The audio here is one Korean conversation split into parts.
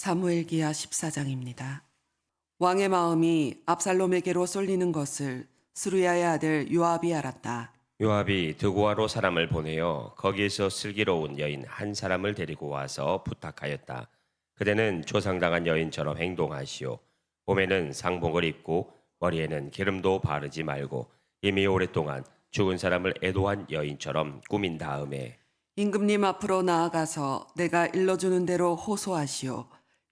사무엘기야 14장입니다. 왕의 마음이 압살롬에게로 쏠리는 것을 스루야의 아들 요압이 알았다. 요압이 드고아로 사람을 보내어 거기에서 슬기로운 여인 한 사람을 데리고 와서 부탁하였다. 그대는 조상당한 여인처럼 행동하시오. 몸에는 상복을 입고 머리에는 기름도 바르지 말고 이미 오랫동안 죽은 사람을 애도한 여인처럼 꾸민 다음에 임금님 앞으로 나아가서 내가 일러주는 대로 호소하시오.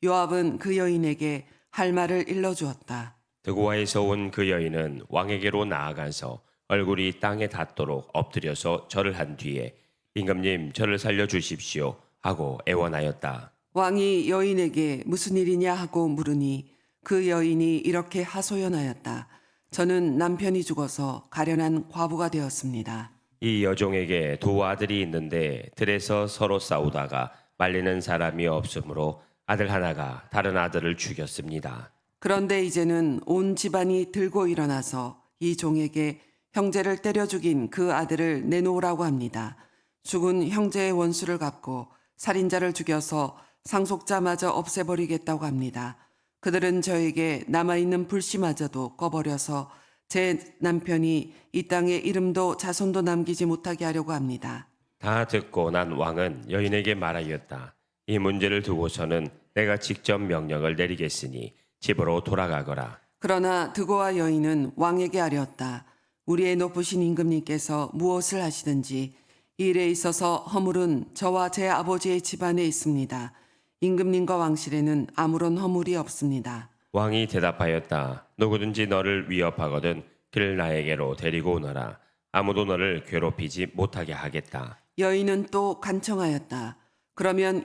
요압은 그 여인에게 할 말을 일러주었다. 드고아에서 온 그 여인은 왕에게로 나아가서 얼굴이 땅에 닿도록 엎드려서 절을 한 뒤에 임금님 저를 살려 주십시오 하고 애원하였다. 왕이 여인에게 무슨 일이냐 하고 물으니 그 여인이 이렇게 하소연하였다. 저는 남편이 죽어서 가련한 과부가 되었습니다. 이 여종에게 두 아들이 있는데 들에서 서로 싸우다가 말리는 사람이 없으므로 아들 하나가 다른 아들을 죽였습니다. 그런데 이제는 온 집안이 들고 일어나서 이 종에게 형제를 때려 죽인 그 아들을 내놓으라고 합니다. 죽은 형제의 원수를 갚고 살인자를 죽여서 상속자마저 없애버리겠다고 합니다. 그들은 저에게 남아있는 불씨마저도 꺼버려서 제 남편이 이 땅에 이름도 자손도 남기지 못하게 하려고 합니다. 다 듣고 난 왕은 여인에게 말하였다. 이 문제를 두고서는 내가 직접 명령을 내리겠으니 집으로 돌아가거라. 그러나 드고와 여인은 왕에게 아뢰었다. 우리의 높으신 임금님께서 무엇을 하시든지 이 일에 있어서 허물은 저와 제 아버지의 집안에 있습니다. 임금님과 왕실에는 아무런 허물이 없습니다. 왕이 대답하였다. 누구든지 너를 위협하거든 그를 나에게로 데리고 오너라. 아무도 너를 괴롭히지 못하게 하겠다. 여인은 또 간청하였다. 그러면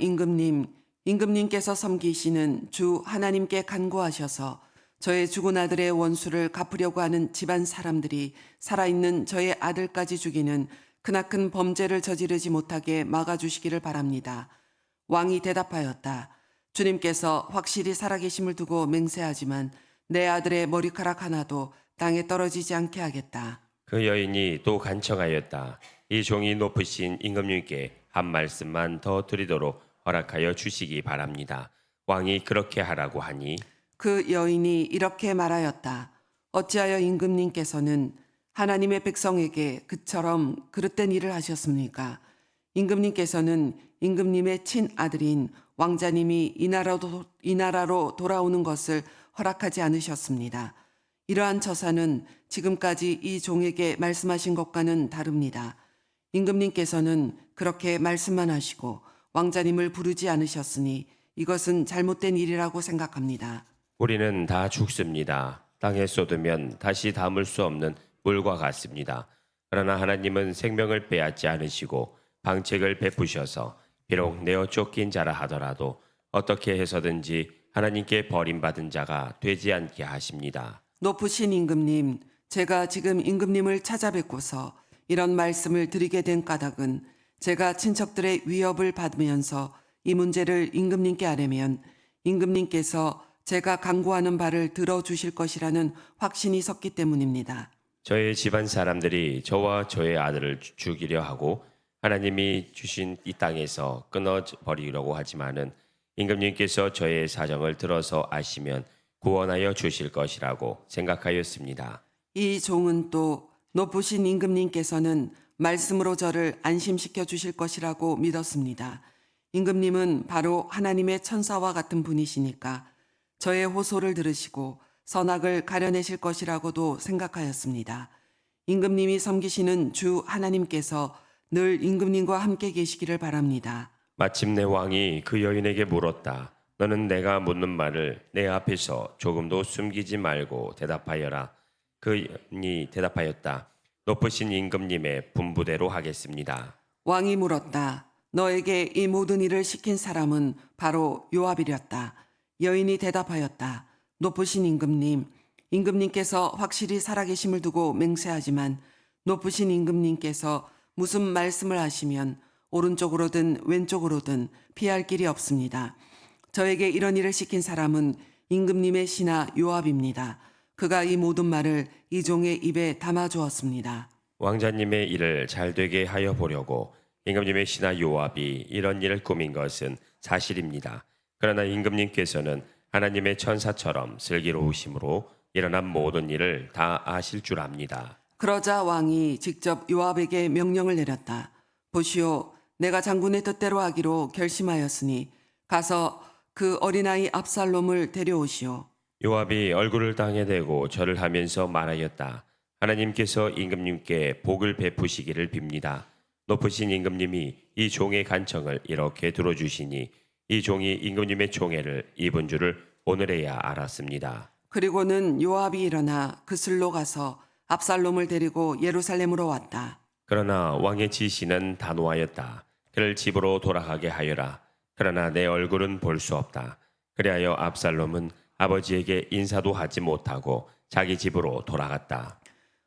임금님께서 섬기시는 주 하나님께 간구하셔서 저의 죽은 아들의 원수를 갚으려고 하는 집안 사람들이 살아있는 저의 아들까지 죽이는 크나큰 범죄를 저지르지 못하게 막아주시기를 바랍니다. 왕이 대답하였다. 주님께서 확실히 살아계심을 두고 맹세하지만 내 아들의 머리카락 하나도 땅에 떨어지지 않게 하겠다. 그 여인이 또 간청하였다. 이 종이 높으신 임금님께 한 말씀만 더 드리도록 허락하여 주시기 바랍니다. 왕이 그렇게 하라고 하니 그 여인이 이렇게 말하였다. 어찌하여 임금님께서는 하나님의 백성에게 그처럼 그릇된 일을 하셨습니까? 임금님께서는 임금님의 친아들인 왕자님이 이 나라로 돌아오는 것을 허락하지 않으셨습니다. 이러한 처사는 지금까지 이 종에게 말씀하신 것과는 다릅니다. 임금님께서는 그렇게 말씀만 하시고 왕자님을 부르지 않으셨으니 이것은 잘못된 일이라고 생각합니다. 우리는 다 죽습니다. 땅에 쏟으면 다시 담을 수 없는 물과 같습니다. 그러나 하나님은 생명을 빼앗지 않으시고 방책을 베푸셔서 비록 내어 쫓긴 자라 하더라도 어떻게 해서든지 하나님께 버림받은 자가 되지 않게 하십니다. 높으신 임금님, 제가 지금 임금님을 찾아뵙고서 이런 말씀을 드리게 된 까닭은 제가 친척들의 위협을 받으면서 이 문제를 임금님께 아뢰면 임금님께서 제가 간구하는 바를 들어주실 것이라는 확신이 섰기 때문입니다. 저의 집안 사람들이 저와 저의 아들을 죽이려 하고 하나님이 주신 이 땅에서 끊어 버리려고 하지만은 임금님께서 저의 사정을 들어서 아시면 구원하여 주실 것이라고 생각하였습니다. 이 종은 또 높으신 임금님께서는 말씀으로 저를 안심시켜 주실 것이라고 믿었습니다. 임금님은 바로 하나님의 천사와 같은 분이시니까 저의 호소를 들으시고 선악을 가려내실 것이라고도 생각하였습니다. 임금님이 섬기시는 주 하나님께서 늘 임금님과 함께 계시기를 바랍니다. 마침내 왕이 그 여인에게 물었다. 너는 내가 묻는 말을 내 앞에서 조금도 숨기지 말고 대답하여라. 그 여인이 대답하였다. 높으신 임금님의 분부대로 하겠습니다. 왕이 물었다. 너에게 이 모든 일을 시킨 사람은 바로 요압이렸다. 여인이 대답하였다. 높으신 임금님께서 확실히 살아계심을 두고 맹세하지만 높으신 임금님께서 무슨 말씀을 하시면 오른쪽으로든 왼쪽으로든 피할 길이 없습니다. 저에게 이런 일을 시킨 사람은 임금님의 신하 요압입니다. 그가 이 모든 말을 이 종의 입에 담아주었습니다. 왕자님의 일을 잘 되게 하여 보려고 임금님의 신하 요압이 이런 일을 꾸민 것은 사실입니다. 그러나 임금님께서는 하나님의 천사처럼 슬기로우심으로 일어난 모든 일을 다 아실 줄 압니다. 그러자 왕이 직접 요압에게 명령을 내렸다. 보시오, 내가 장군의 뜻대로 하기로 결심하였으니 가서 그 어린아이 압살롬을 데려오시오. 요압이 얼굴을 땅에 대고 절을 하면서 말하였다. 하나님께서 임금님께 복을 베푸시기를 빕니다. 높으신 임금님이 이 종의 간청을 이렇게 들어주시니 이 종이 임금님의 총애를 입은 줄을 오늘에야 알았습니다. 그리고는 요압이 일어나 그슬로 가서 압살롬을 데리고 예루살렘으로 왔다. 그러나 왕의 지시는 단호하였다. 그를 집으로 돌아가게 하여라. 그러나 내 얼굴은 볼 수 없다. 그리하여 압살롬은 아버지에게 인사도 하지 못하고 자기 집으로 돌아갔다.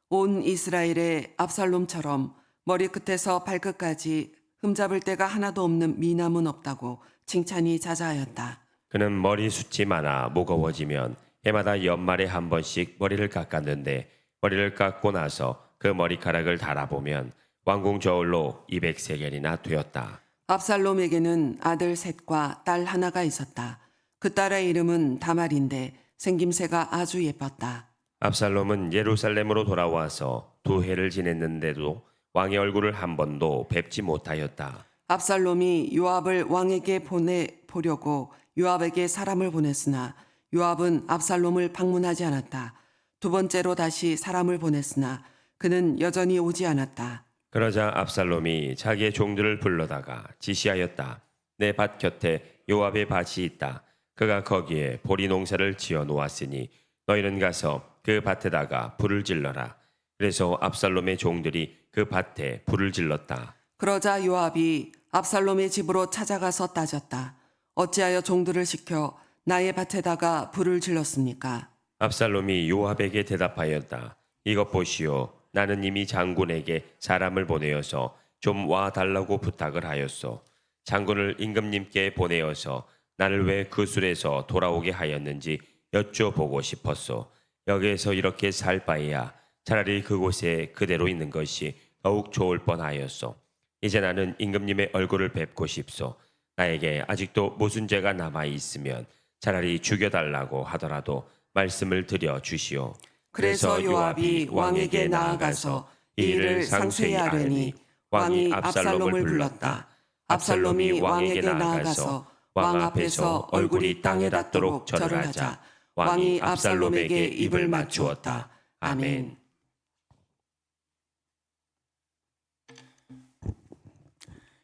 온 이스라엘의 압살롬처럼 머리끝에서 발끝까지 흠잡을 데가 하나도 없는 미남은 없다고 칭찬이 자자하였다. 그는 머리 숱이 많아 무거워지면 해마다 연말에 한 번씩 머리를 깎았는데 머리를 깎고 나서 그 머리카락을 달아보면 왕궁 저울로 200세겔이나 되었다. 압살롬에게는 아들 셋과 딸 하나가 있었다. 그 딸의 이름은 다말인데 생김새가 아주 예뻤다. 압살롬은 예루살렘으로 돌아와서 2해를 지냈는데도 왕의 얼굴을 한 번도 뵙지 못하였다. 압살롬이 요압을 왕에게 보내보려고 요압에게 사람을 보냈으나 요압은 압살롬을 방문하지 않았다. 두 번째로 다시 사람을 보냈으나 그는 여전히 오지 않았다. 그러자 압살롬이 자기의 종들을 불러다가 지시하였다. 내 밭 곁에 요압의 밭이 있다. 그가 거기에 보리 농사를 지어 놓았으니 너희는 가서 그 밭에다가 불을 질러라. 그래서 압살롬의 종들이 그 밭에 불을 질렀다. 그러자 요압이 압살롬의 집으로 찾아가서 따졌다. 어찌하여 종들을 시켜 나의 밭에다가 불을 질렀습니까? 압살롬이 요압에게 대답하였다. 이것 보시오. 나는 이미 장군에게 사람을 보내어서 좀 와달라고 부탁을 하였소. 장군을 임금님께 보내어서 나를 왜 그 술에서 돌아오게 하였는지 여쭤보고 싶었소. 여기에서 이렇게 살 바에야 차라리 그곳에 그대로 있는 것이 더욱 좋을 뻔하였소. 이제 나는 임금님의 얼굴을 뵙고 싶소. 나에게 아직도 무슨 죄가 남아 있으면 차라리 죽여달라고 하더라도 말씀을 드려 주시오. 그래서 요압이 왕에게 나아가서 이 일을 상세히 아뢰니 왕이 압살롬을 불렀다. 압살롬이 왕에게 나아가서 왕 앞에서 얼굴이 땅에 닿도록 절을 하자 왕이 압살롬에게 입을 맞추었다. 아멘.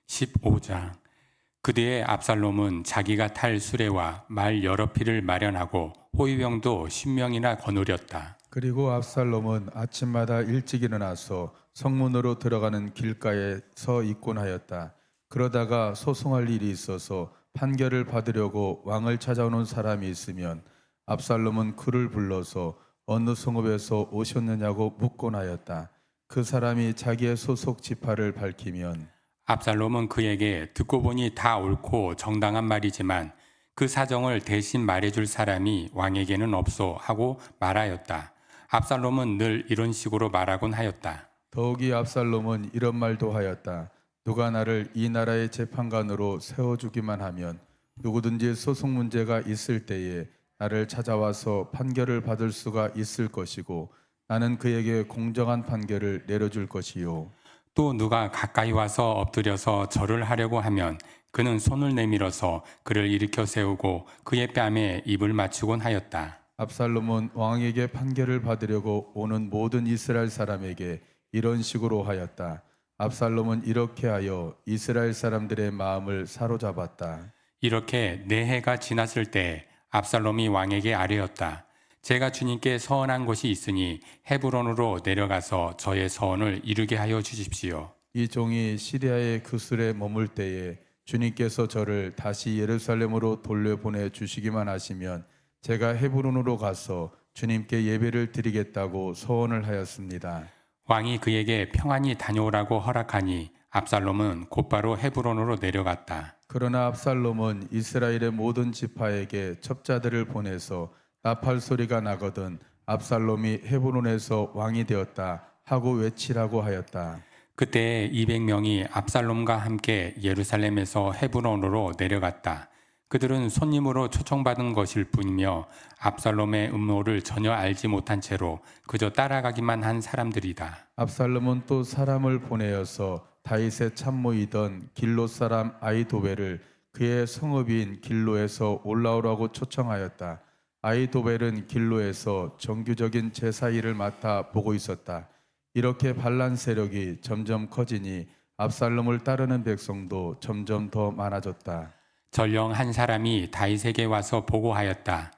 15장. 그뒤에 압살롬은 자기가 탈 수레와 말 여러匹을 마련하고 호위병도 10명이나 거느렸다. 그리고 압살롬은 아침마다 일찍 일어나서 성문으로 들어가는 길가에 서 있곤 하였다. 그러다가 소송할 일이 있어서 판결을 받으려고 왕을 찾아오는 사람이 있으면 압살롬은 그를 불러서 어느 성읍에서 오셨느냐고 묻곤 하였다. 그 사람이 자기의 소속 지파를 밝히면 압살롬은 그에게 듣고 보니 다 옳고 정당한 말이지만 그 사정을 대신 말해줄 사람이 왕에게는 없소 하고 말하였다. 압살롬은 늘 이런 식으로 말하곤 하였다. 더욱이 압살롬은 이런 말도 하였다. 누가 나를 이 나라의 재판관으로 세워주기만 하면 누구든지 소송 문제가 있을 때에 나를 찾아와서 판결을 받을 수가 있을 것이고 나는 그에게 공정한 판결을 내려줄 것이요. 또 누가 가까이 와서 엎드려서 절을 하려고 하면 그는 손을 내밀어서 그를 일으켜 세우고 그의 뺨에 입을 맞추곤 하였다. 압살롬은 왕에게 판결을 받으려고 오는 모든 이스라엘 사람에게 이런 식으로 하였다. 압살롬은 이렇게 하여 이스라엘 사람들의 마음을 사로잡았다. 이렇게 4해가 지났을 때 압살롬이 왕에게 아뢰었다. 제가 주님께 서원한 곳이 있으니 헤브론으로 내려가서 저의 서원을 이루게 하여 주십시오. 이 종이 시리아의 그술에 머물 때에 주님께서 저를 다시 예루살렘으로 돌려보내 주시기만 하시면 제가 헤브론으로 가서 주님께 예배를 드리겠다고 서원을 하였습니다. 왕이 그에게 평안히 다녀오라고 허락하니 압살롬은 곧바로 헤브론으로 내려갔다. 그러나 압살롬은 이스라엘의 모든 지파에게 첩자들을 보내서 나팔 소리가 나거든 압살롬이 헤브론에서 왕이 되었다 하고 외치라고 하였다. 그때 200명이 압살롬과 함께 예루살렘에서 헤브론으로 내려갔다. 그들은 손님으로 초청받은 것일 뿐이며 압살롬의 음모를 전혀 알지 못한 채로 그저 따라가기만 한 사람들이다. 압살롬은 또 사람을 보내어서 다윗의 참모이던 길로 사람 아히도벨을 그의 성읍인 길로에서 올라오라고 초청하였다. 아히도벨은 길로에서 정규적인 제사 일을 맡아 보고 있었다. 이렇게 반란 세력이 점점 커지니 압살롬을 따르는 백성도 점점 더 많아졌다. 전령 한 사람이 다윗에게 와서 보고하였다.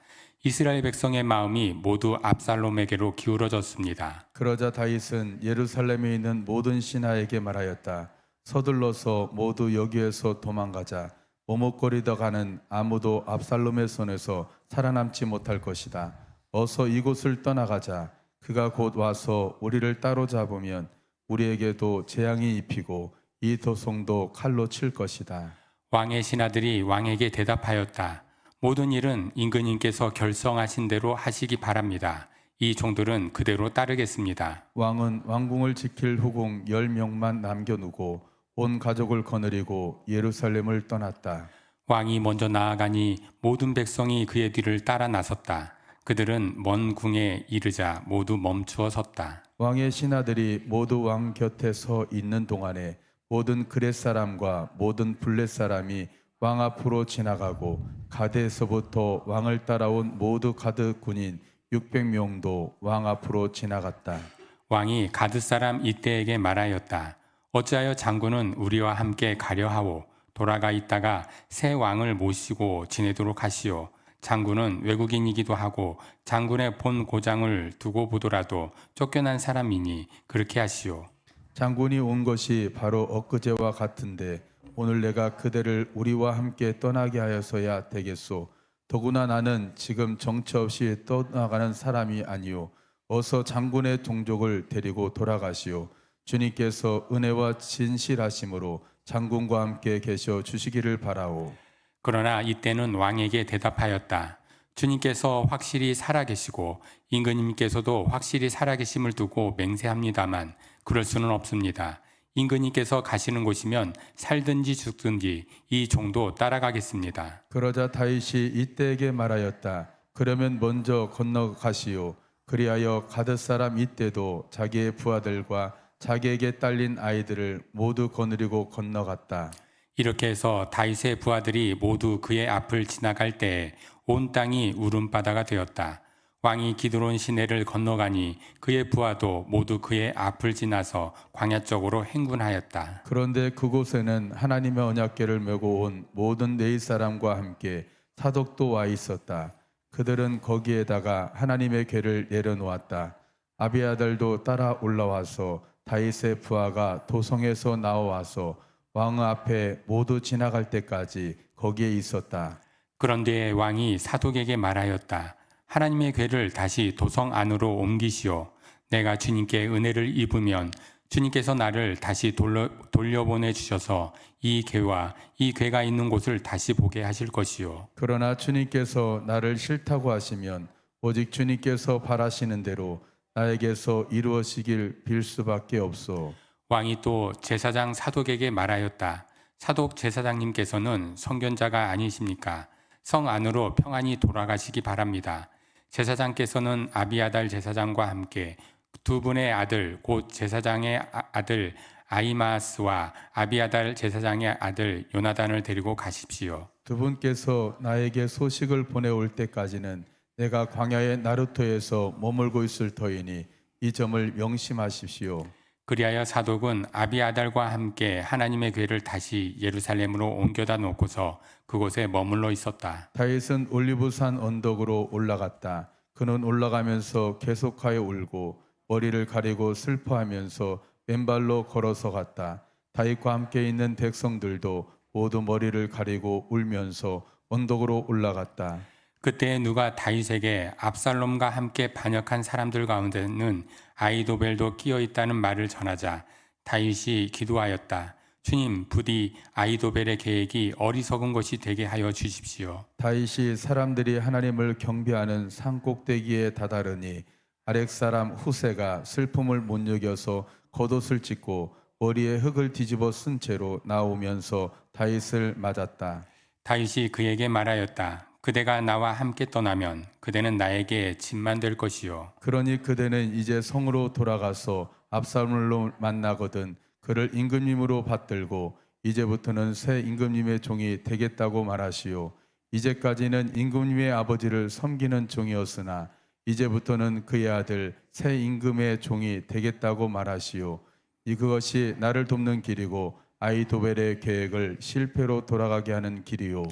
이스라엘 백성의 마음이 모두 압살롬에게로 기울어졌습니다. 그러자 다윗은 예루살렘에 있는 모든 신하에게 말하였다. 서둘러서 모두 여기에서 도망가자. 머뭇거리다 가는 아무도 압살롬의 손에서 살아남지 못할 것이다. 어서 이곳을 떠나가자. 그가 곧 와서 우리를 따로잡으면 우리에게도 재앙이 입히고 이 도성도 칼로 칠 것이다. 왕의 신하들이 왕에게 대답하였다. 모든 일은 임금님께서 결성하신 대로 하시기 바랍니다. 이 종들은 그대로 따르겠습니다. 왕은 왕궁을 지킬 후궁 10명만 남겨두고 온 가족을 거느리고 예루살렘을 떠났다. 왕이 먼저 나아가니 모든 백성이 그의 뒤를 따라 나섰다. 그들은 먼 궁에 이르자 모두 멈추어 섰다. 왕의 신하들이 모두 왕 곁에 서 있는 동안에 모든 그렛 사람과 모든 블렛 사람이 왕 앞으로 지나가고 가드에서부터 왕을 따라온 모두 가드 군인 600명도 왕 앞으로 지나갔다. 왕이 가드 사람 이때에게 말하였다. 어찌하여 장군은 우리와 함께 가려 하오. 돌아가 있다가 새 왕을 모시고 지내도록 하시오. 장군은 외국인이기도 하고 장군의 본 고장을 두고 보더라도 쫓겨난 사람이니 그렇게 하시오. 장군이 온 것이 바로 엊그제와 같은데 오늘 내가 그대를 우리와 함께 떠나게 하여서야 되겠소. 더구나 나는 지금 정처 없이 떠나가는 사람이 아니오. 어서 장군의 동족을 데리고 돌아가시오. 주님께서 은혜와 진실하심으로 장군과 함께 계셔 주시기를 바라오. 그러나 이때는 왕에게 대답하였다. 주님께서 확실히 살아계시고 임금님께서도 확실히 살아계심을 두고 맹세합니다만 그럴 수는 없습니다. 임금님께서 가시는 곳이면 살든지 죽든지 이 종도 따라가겠습니다. 그러자 다윗이 이때에게 말하였다. 그러면 먼저 건너가시오. 그리하여 가드 사람 이때도 자기의 부하들과 자기에게 딸린 아이들을 모두 거느리고 건너갔다. 이렇게 해서 다윗의 부하들이 모두 그의 앞을 지나갈 때에 온 땅이 울음바다가 되었다. 왕이 기드론 시내를 건너가니 그의 부하도 모두 그의 앞을 지나서 광야 쪽으로 행군하였다. 그런데 그곳에는 하나님의 언약궤를 메고 온 모든 네일 사람과 함께 사독도 와 있었다. 그들은 거기에다가 하나님의 궤를 내려놓았다. 아비아달도 따라 올라와서 다윗의 부하가 도성에서 나와서 왕 앞에 모두 지나갈 때까지 거기에 있었다. 그런데 왕이 사독에게 말하였다. 하나님의 궤를 다시 도성 안으로 옮기시오. 내가 주님께 은혜를 입으면 주님께서 나를 다시 돌려보내 주셔서 이 궤와 이 궤가 있는 곳을 다시 보게 하실 것이요. 그러나 주님께서 나를 싫다고 하시면 오직 주님께서 바라시는 대로 나에게서 이루어지길 빌 수밖에 없소. 왕이 또 제사장 사독에게 말하였다. 사독 제사장님께서는 선견자가 아니십니까? 성 안으로 평안히 돌아가시기 바랍니다. 제사장께서는 아비아달 제사장과 함께 두 분의 아들 곧 제사장의 아들 아히마스와 아비아달 제사장의 아들 요나단을 데리고 가십시오. 두 분께서 나에게 소식을 보내올 때까지는 내가 광야의 나루토에서 머물고 있을 터이니 이 점을 명심하십시오. 그리하여 사독은 아비아달과 함께 하나님의 궤를 다시 예루살렘으로 옮겨다 놓고서 그곳에 머물러 있었다. 다윗은 올리브산 언덕으로 올라갔다. 그는 올라가면서 계속하여 울고 머리를 가리고 슬퍼하면서 맨발로 걸어서 갔다. 다윗과 함께 있는 백성들도 모두 머리를 가리고 울면서 언덕으로 올라갔다. 그때 누가 다윗에게 압살롬과 함께 반역한 사람들 가운데는 아히도벨도 끼어 있다는 말을 전하자 다윗이 기도하였다. 주님, 부디 아히도벨의 계획이 어리석은 것이 되게 하여 주십시오. 다윗이 사람들이 하나님을 경배하는 산꼭대기에 다다르니 아렉 사람 후세가 슬픔을 못 이겨서 겉옷을 찢고 머리에 흙을 뒤집어 쓴 채로 나오면서 다윗을 맞았다. 다윗이 그에게 말하였다. 그대가 나와 함께 떠나면 그대는 나에게 짐만 될 것이요. 그러니 그대는 이제 성으로 돌아가서 압살롬을 만나거든 그를 임금님으로 받들고 이제부터는 새 임금님의 종이 되겠다고 말하시오. 이제까지는 임금님의 아버지를 섬기는 종이었으나 이제부터는 그의 아들 새 임금의 종이 되겠다고 말하시오. 그것이 나를 돕는 길이고 아히도벨의 계획을 실패로 돌아가게 하는 길이요.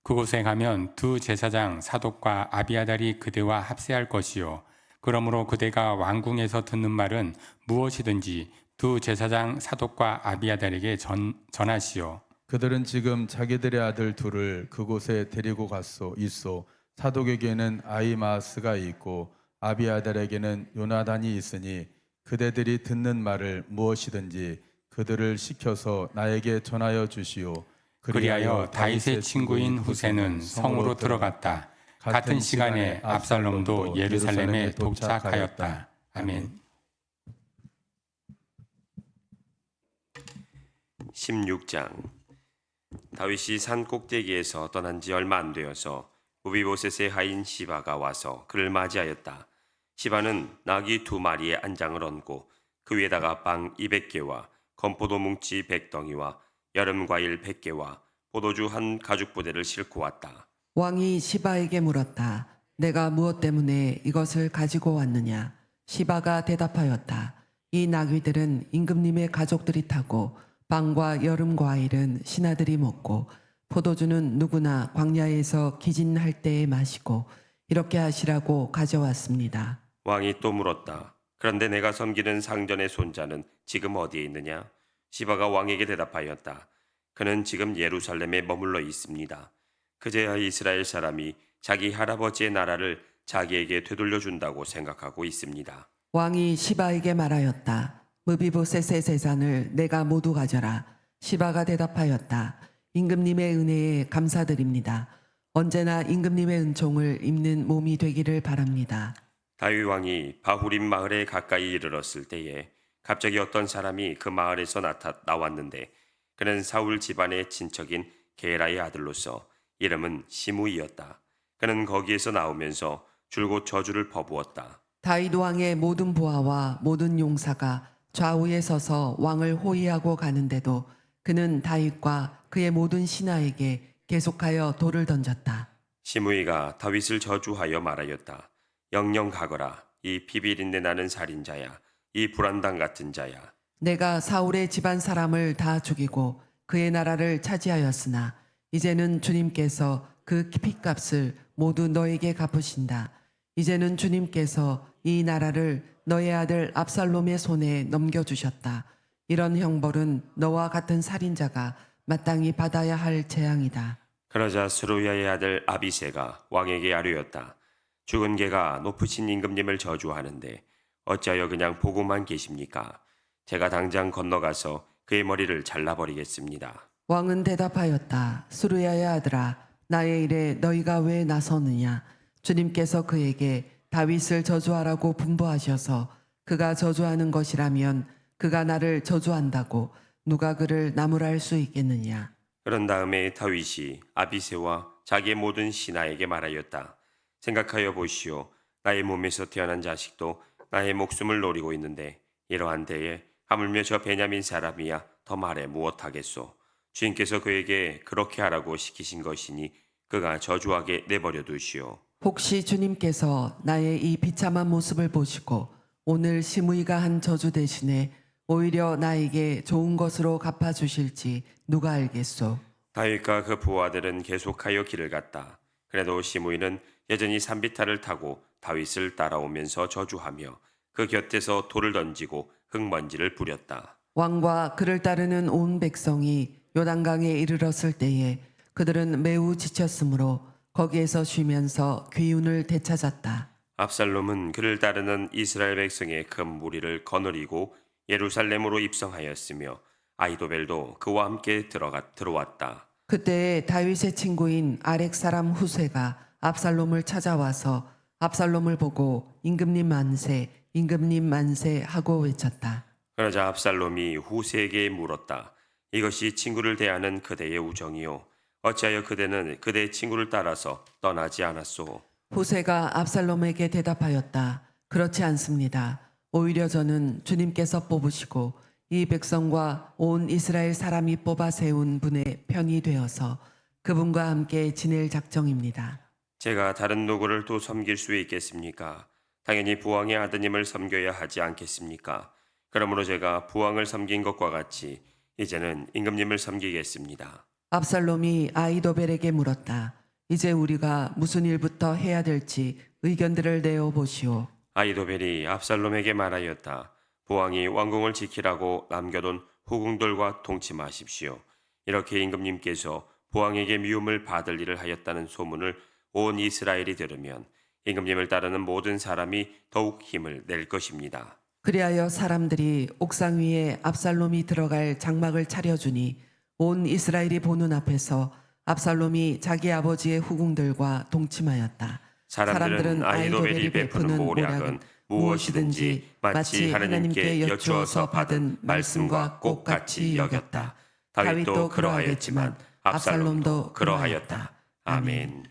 그곳에 가면 두 제사장 사독과 아비아달이 그대와 합세할 것이요. 그러므로 그대가 왕궁에서 듣는 말은 무엇이든지 두 제사장 사독과 아비아달에게 전하시오. 그들은 지금 자기들의 아들 둘을 그곳에 데리고 있어. 사독에게는 아히마스가 있고 아비아달에게는 요나단이 있으니 그대들이 듣는 말을 무엇이든지 그들을 시켜서 나에게 전하여 주시오. 그리하여 다윗의 친구인 후세는 성으로 들어갔다. 같은 시간에 압살롬도 예루살렘에 도착하였다. 아멘. 16장. 다윗이 산 꼭대기에서 떠난 지 얼마 안 되어서 무비보셋의 하인 시바가 와서 그를 맞이하였다. 시바는 나귀 2마리의 안장을 얹고 그 위에다가 빵 200개와 건포도 뭉치 100덩이와 여름과일 100개와 포도주 한 가죽 부대를 싣고 왔다. 왕이 시바에게 물었다. 내가 무엇 때문에 이것을 가지고 왔느냐? 시바가 대답하였다. 이 나귀들은 임금님의 가족들이 타고 빵과 여름 과일은 신하들이 먹고 포도주는 누구나 광야에서 기진할 때에 마시고 이렇게 하시라고 가져왔습니다. 왕이 또 물었다. 그런데 내가 섬기는 상전의 손자는 지금 어디에 있느냐? 시바가 왕에게 대답하였다. 그는 지금 예루살렘에 머물러 있습니다. 그제야 이스라엘 사람이 자기 할아버지의 나라를 자기에게 되돌려 준다고 생각하고 있습니다. 왕이 시바에게 말하였다. 무비보셋의 재산을 내가 모두 가져라. 시바가 대답하였다. 임금님의 은혜에 감사드립니다. 언제나 임금님의 은총을 입는 몸이 되기를 바랍니다. 다윗 왕이 바후림 마을에 가까이 이르렀을 때에 갑자기 어떤 사람이 그 마을에서 나왔는데 그는 사울 집안의 친척인 게라의 아들로서 이름은 시므이였다. 그는 거기에서 나오면서 줄곧 저주를 퍼부었다. 다윗 왕의 모든 부하와 모든 용사가 좌우에 서서 왕을 호위하고 가는데도 그는 다윗과 그의 모든 신하에게 계속하여 돌을 던졌다. 시므이가 다윗을 저주하여 말하였다. 영영 가거라. 이 피비린내 나는 살인자야. 이 불안당 같은 자야. 내가 사울의 집안 사람을 다 죽이고 그의 나라를 차지하였으나 이제는 주님께서 그 피값을 모두 너에게 갚으신다. 이제는 주님께서 이 나라를 너의 아들 압살롬의 손에 넘겨주셨다. 이런 형벌은 너와 같은 살인자가 마땅히 받아야 할 재앙이다. 그러자 스루야의 아들 아비새가 왕에게 아뢰었다. 죽은 개가 높으신 임금님을 저주하는데 어찌하여 그냥 보고만 계십니까? 제가 당장 건너가서 그의 머리를 잘라버리겠습니다. 왕은 대답하였다. 수르야의 아들아, 나의 일에 너희가 왜 나서느냐? 주님께서 그에게 다윗을 저주하라고 분부하셔서 그가 저주하는 것이라면 그가 나를 저주한다고 누가 그를 나무랄 수 있겠느냐? 그런 다음에 다윗이 아비새와 자기의 모든 신하에게 말하였다. 생각하여 보시오. 나의 몸에서 태어난 자식도 나의 목숨을 노리고 있는데 이러한 때에 하물며 저 베냐민 사람이야 더 말해 무엇하겠소. 주인께서 그에게 그렇게 하라고 시키신 것이니 그가 저주하게 내버려 두시오. 혹시 주님께서 나의 이 비참한 모습을 보시고 오늘 시므이가 한 저주 대신에 오히려 나에게 좋은 것으로 갚아주실지 누가 알겠소. 다윗과 그 부하들은 계속하여 길을 갔다. 그래도 시므이는 여전히 산비탈을 타고 다윗을 따라오면서 저주하며 그 곁에서 돌을 던지고 흙먼지를 뿌렸다. 왕과 그를 따르는 온 백성이 요단강에 이르렀을 때에 그들은 매우 지쳤으므로 거기에서 쉬면서 귀운을 되찾았다. 압살롬은 그를 따르는 이스라엘 백성의 큰 무리를 거느리고 예루살렘으로 입성하였으며 아히도벨도 그와 함께 들어왔다. 그때 다윗의 친구인 아렉 사람 후세가 압살롬을 찾아와서 압살롬을 보고 임금님 만세, 임금님 만세 하고 외쳤다. 그러자 압살롬이 후세에게 물었다. 이것이 친구를 대하는 그대의 우정이요. 어찌하여 그대는 그대의 친구를 따라서 떠나지 않았소? 후세가 압살롬에게 대답하였다. 그렇지 않습니다. 오히려 저는 주님께서 뽑으시고 이 백성과 온 이스라엘 사람이 뽑아 세운 분의 편이 되어서 그분과 함께 지낼 작정입니다. 제가 다른 누구를 또 섬길 수 있겠습니까? 당연히 부왕의 아드님을 섬겨야 하지 않겠습니까? 그러므로 제가 부왕을 섬긴 것과 같이 이제는 임금님을 섬기겠습니다. 압살롬이 아이도벨에게 물었다. 이제 우리가 무슨 일부터 해야 될지 의견들을 내어 보시오. 아이도벨이 압살롬에게 말하였다. 부왕이 왕궁을 지키라고 남겨둔 후궁들과 동침하십시오. 이렇게 임금님께서 부왕에게 미움을 받을 일을 하였다는 소문을 온 이스라엘이 들으면 임금님을 따르는 모든 사람이 더욱 힘을 낼 것입니다. 그리하여 사람들이 옥상 위에 압살롬이 들어갈 장막을 차려주니 온 이스라엘이 보는 앞에서 압살롬이 자기 아버지의 후궁들과 동침하였다. 사람들은 아이도벨이 베푸는 모략은 무엇이든지 마치 하나님께 여쭈어서 받은 말씀과 똑같이 여겼다. 다윗도 그러하였지만 압살롬도 그러하였다. 아멘.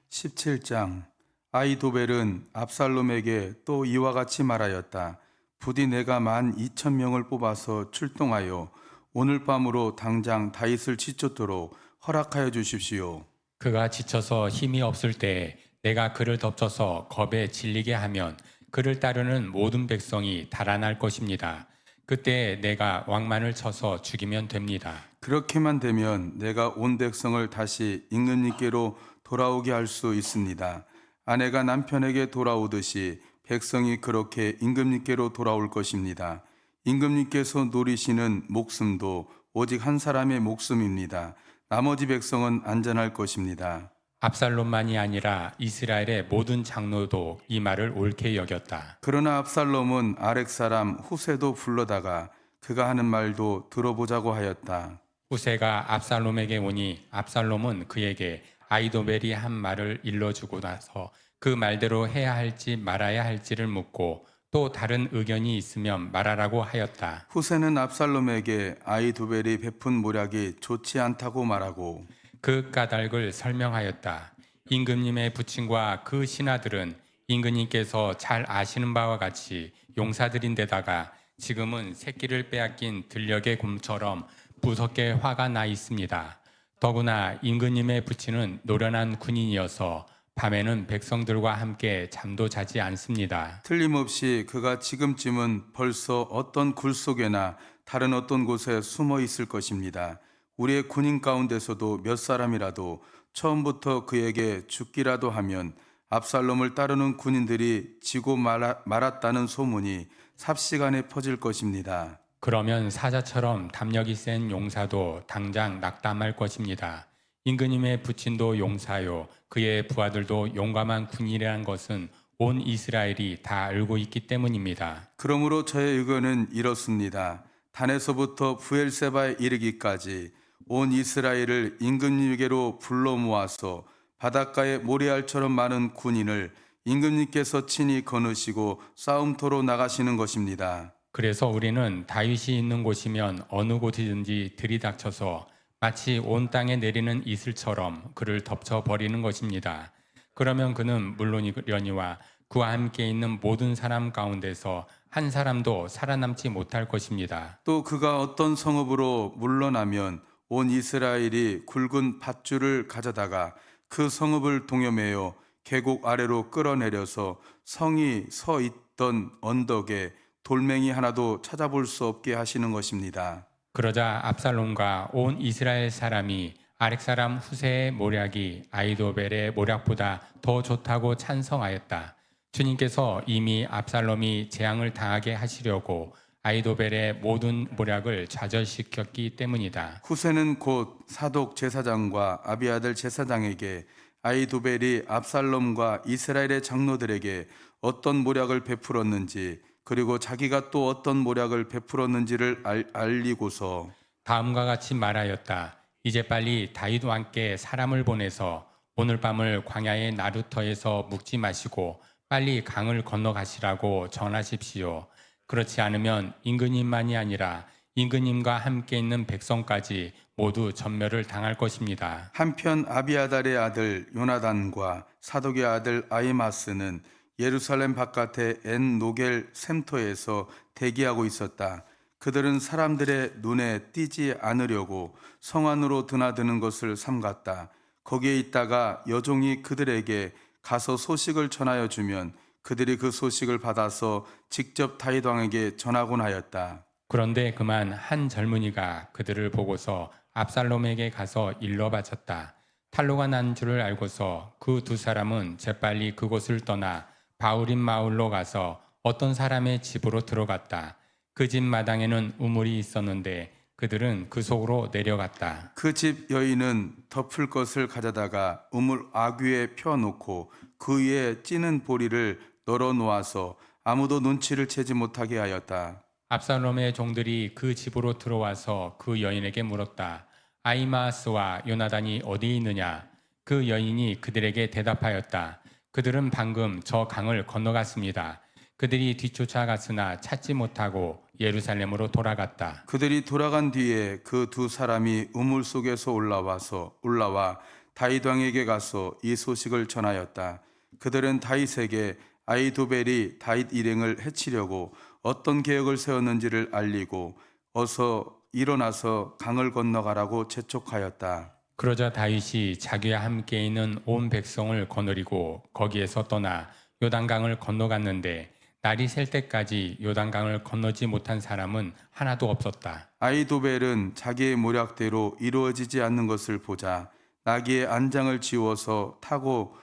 17장 아이도벨은 압살롬에게 또 이와 같이 말하였다. 부디 내가 12,000명을 뽑아서 출동하여 오늘 밤으로 당장 다윗을 치쫓도록 허락하여 주십시오. 그가 지쳐서 힘이 없을 때에 내가 그를 덮쳐서 겁에 질리게 하면 그를 따르는 모든 백성이 달아날 것입니다. 그때 내가 왕만을 쳐서 죽이면 됩니다. 그렇게만 되면 내가 온 백성을 다시 임금님께로 돌아오게 할 수 있습니다. 아내가 남편에게 돌아오듯이 백성이 그렇게 임금님께로 돌아올 것입니다. 임금님께서 노리시는 목숨도 오직 한 사람의 목숨입니다. 나머지 백성은 안전할 것입니다. 압살롬만이 아니라 이스라엘의 모든 장로도 이 말을 옳게 여겼다. 그러나 압살롬은 아렉 사람 후세도 불러다가 그가 하는 말도 들어보자고 하였다. 후세가 압살롬에게 오니 압살롬은 그에게 아이도벨이 한 말을 일러주고 나서 그 말대로 해야 할지 말아야 할지를 묻고 또 다른 의견이 있으면 말하라고 하였다. 후세는 압살롬에게 아이도벨이 베푼 모략이 좋지 않다고 말하고 그 까닭을 설명하였다. 임금님의 부친과 그 신하들은 임금님께서 잘 아시는 바와 같이 용사들인데다가 지금은 새끼를 빼앗긴 들녘의 곰처럼 무섭게 화가 나 있습니다. 더구나 임금님의 부친은 노련한 군인이어서 밤에는 백성들과 함께 잠도 자지 않습니다. 틀림없이 그가 지금쯤은 벌써 어떤 굴 속에나 다른 어떤 곳에 숨어 있을 것입니다. 우리의 군인 가운데서도 몇 사람이라도 처음부터 그에게 죽기라도 하면 압살롬을 따르는 군인들이 지고 말았다는 소문이 삽시간에 퍼질 것입니다. 그러면 사자처럼 담력이 센 용사도 당장 낙담할 것입니다. 임금님의 부친도 용사요, 그의 부하들도 용감한 군인이라는 것은 온 이스라엘이 다 알고 있기 때문입니다. 그러므로 저의 의견은 이렇습니다. 단에서부터 부엘세바에 이르기까지 온 이스라엘을 임금님에게로 불러 모아서 바닷가에 모래알처럼 많은 군인을 임금님께서 친히 거느시고 싸움터로 나가시는 것입니다. 그래서 우리는 다윗이 있는 곳이면 어느 곳이든지 들이닥쳐서 마치 온 땅에 내리는 이슬처럼 그를 덮쳐버리는 것입니다. 그러면 그는 물론이려니와 그와 함께 있는 모든 사람 가운데서 한 사람도 살아남지 못할 것입니다. 또 그가 어떤 성읍으로 물러나면 온 이스라엘이 굵은 밧줄을 가져다가 그 성읍을 동여매어 계곡 아래로 끌어내려서 성이 서 있던 언덕에 돌멩이 하나도 찾아볼 수 없게 하시는 것입니다. 그러자 압살롬과 온 이스라엘 사람이 아렉 사람 후세의 모략이 아이도벨의 모략보다 더 좋다고 찬성하였다. 주님께서 이미 압살롬이 재앙을 당하게 하시려고 아이도벨의 모든 모략을 좌절시켰기 때문이다. 후세는 곧 사독 제사장과 아비아들 제사장에게 아이도벨이 압살롬과 이스라엘의 장로들에게 어떤 모략을 베풀었는지 그리고 자기가 또 어떤 모략을 베풀었는지를 알리고서 다음과 같이 말하였다. 이제 빨리 다윗 왕께 사람을 보내서 오늘 밤을 광야의 나루터에서 묵지 마시고 빨리 강을 건너가시라고 전하십시오. 그렇지 않으면 임금님만이 아니라 임금님과 함께 있는 백성까지 모두 전멸을 당할 것입니다. 한편 아비아달의 아들 요나단과 사독의 아들 아히마스는 예루살렘 바깥의 엔 노겔 샘터에서 대기하고 있었다. 그들은 사람들의 눈에 띄지 않으려고 성 안으로 드나드는 것을 삼갔다. 거기에 있다가 여종이 그들에게 가서 소식을 전하여 주면 그들이 그 소식을 받아서 직접 다윗 왕에게 전하곤 하였다. 그런데 그만 한 젊은이가 그들을 보고서 압살롬에게 가서 일러 바쳤다. 탈로가 난 줄을 알고서 그 두 사람은 재빨리 그곳을 떠나 바울임 마을로 가서 어떤 사람의 집으로 들어갔다. 그 집 마당에는 우물이 있었는데 그들은 그 속으로 내려갔다. 그 집 여인은 덮을 것을 가져다가 우물 아귀에 펴놓고 그 위에 찌는 보리를 널어 놓아서 아무도 눈치를 채지 못하게 하였다. 압살롬의 종들이 그 집으로 들어와서 그 여인에게 물었다. 아히마스와 요나단이 어디 있느냐? 그 여인이 그들에게 대답하였다. 그들은 방금 저 강을 건너갔습니다. 그들이 뒤쫓아갔으나 찾지 못하고 예루살렘으로 돌아갔다. 그들이 돌아간 뒤에 그 두 사람이 우물 속에서 올라와 다윗 왕에게 가서 이 소식을 전하였다. 그들은 다윗에게 아히도벨이 다윗 일행을 해치려고 어떤 계획을 세웠는지를 알리고 어서 일어나서 강을 건너가라고 재촉하였다. 그러자 다윗이 자기와 함께 있는 온 백성을 거느리고 거기에서 떠나 요단강을 건너갔는데 날이 셀 때까지 요단강을 건너지 못한 사람은 하나도 없었다. 아히도벨은 자기의 모략대로 이루어지지 않는 것을 보자 나귀의 안장을 지워서 타고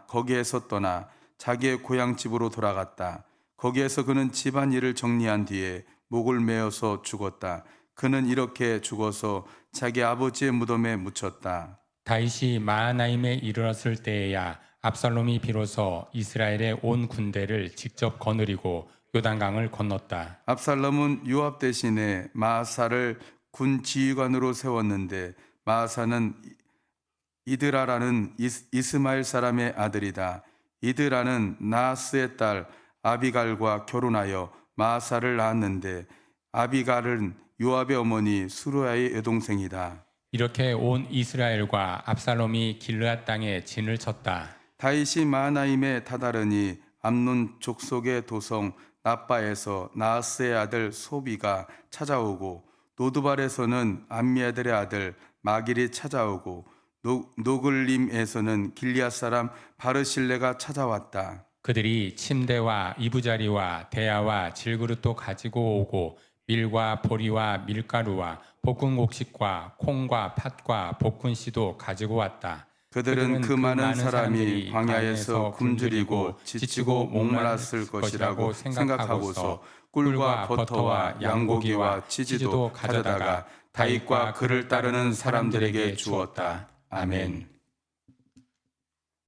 거기에서 떠나 자기의 고향 집으로 돌아갔다. 거기에서 그는 집안일을 정리한 뒤에 목을 메어서 죽었다. 그는 이렇게 죽어서 자기 아버지의 무덤에 묻혔다. 다윗이 마하나임에 이르렀을 때에야 압살롬이 비로소 이스라엘의 온 군대를 직접 거느리고 요단강을 건넜다. 압살롬은 요압 대신에 마아사를 군 지휘관으로 세웠는데 마아사는 이드라라는 이스마엘 사람의 아들이다. 이드라는 나하스의 딸 아비갈과 결혼하여 마아사를 낳았는데 아비갈은 요압의 어머니 수루야의 여동생이다. 이렇게 온 이스라엘과 압살롬이 길르앗 땅에 진을 쳤다. 다윗이 마하나임에 다다르니 암논 족속의 도성 나빠에서 나하스의 아들 소비가 찾아오고 노두발에서는 암미아들의 아들 마길이 찾아오고 노글림에서는 길리앗 사람 바르실레가 찾아왔다. 그들이 침대와 이부자리와 대야와 질그릇도 가지고 오고 밀과 보리와 밀가루와 볶은 곡식과 콩과 팥과 볶은 씨도 가지고 왔다. 그들은 그 많은 사람이 광야에서 굶주리고 지치고 목말랐을 것이라고 생각하고서 꿀과 버터와 양고기와 치즈도 가져다가 다윗과 그를 따르는 사람들에게 주었다. 아멘.